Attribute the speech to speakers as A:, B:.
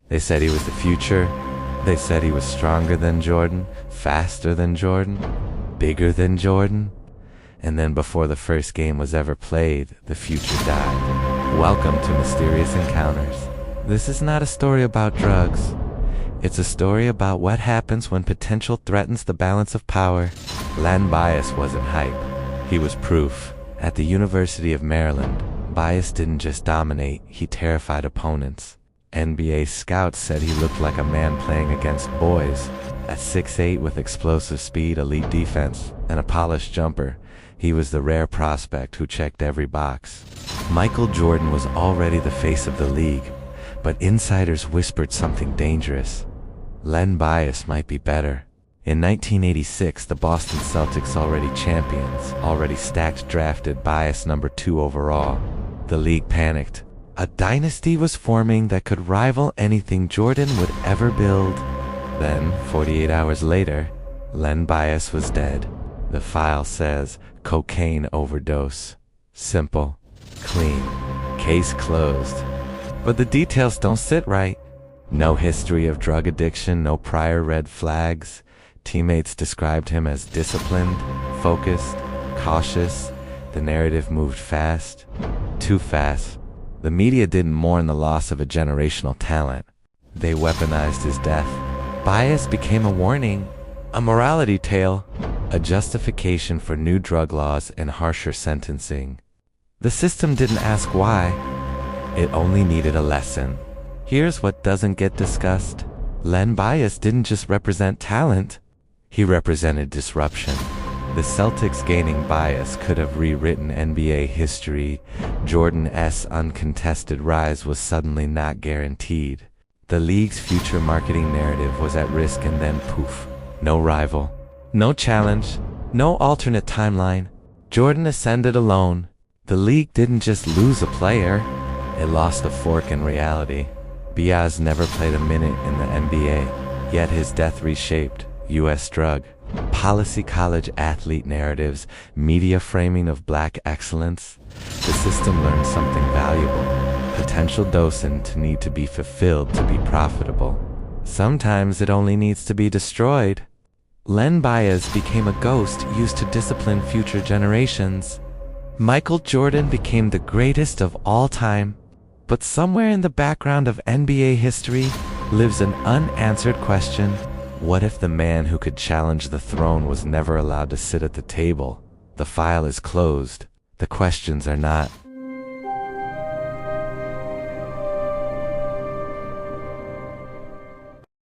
A: They said he was the future. They said he was stronger than Jordan, faster than Jordan, bigger than Jordan. And then before the first game was ever played, the future died. Welcome to Mysterious Encounters. This is not a story about drugs. It's a story about what happens when potential threatens the balance of power. Len Bias wasn't hype. He was proof. At the University of Maryland, Bias didn't just dominate, he terrified opponents. NBA scouts said he looked like a man playing against boys. At 6'8" with explosive speed, elite defense, and a polished jumper, he was the rare prospect who checked every box. Michael Jordan was already the face of the league, but insiders whispered something dangerous. Len Bias might be better. In 1986, the Boston Celtics, already champions, already stacked, drafted Bias number 2 overall. The league panicked. A dynasty was forming that could rival anything Jordan would ever build. Then, 48 hours later, Len Bias was dead. The file says, cocaine overdose. Simple, clean, case closed. But the details don't sit right. No history of drug addiction, no prior red flags. Teammates described him as disciplined, focused, cautious. The narrative moved fast, too fast. The media didn't mourn the loss of a generational talent. They weaponized his death. Bias became a warning, a morality tale, a justification for new drug laws and harsher sentencing. The system didn't ask why. It only needed a lesson. Here's what doesn't get discussed. Len Bias didn't just represent talent. He represented disruption. The Celtics gaining Bias could have rewritten NBA history. Jordan's uncontested rise was suddenly not guaranteed. The league's future marketing narrative was at risk, and then poof. No rival, no challenge, no alternate timeline. Jordan ascended alone. The league didn't just lose a player, it lost a fork in reality. Bias never played a minute in the NBA, yet his death reshaped U.S. drug policy, college athlete narratives, media framing of black excellence. The system learned something valuable. Potential doesn't need to be fulfilled to be profitable. Sometimes it only needs to be destroyed. Len Bias became a ghost used to discipline future generations. Michael Jordan became the greatest of all time. But somewhere in the background of NBA history lives an unanswered question. What if the man who could challenge the throne was never allowed to sit at the table? The file is closed. The questions are not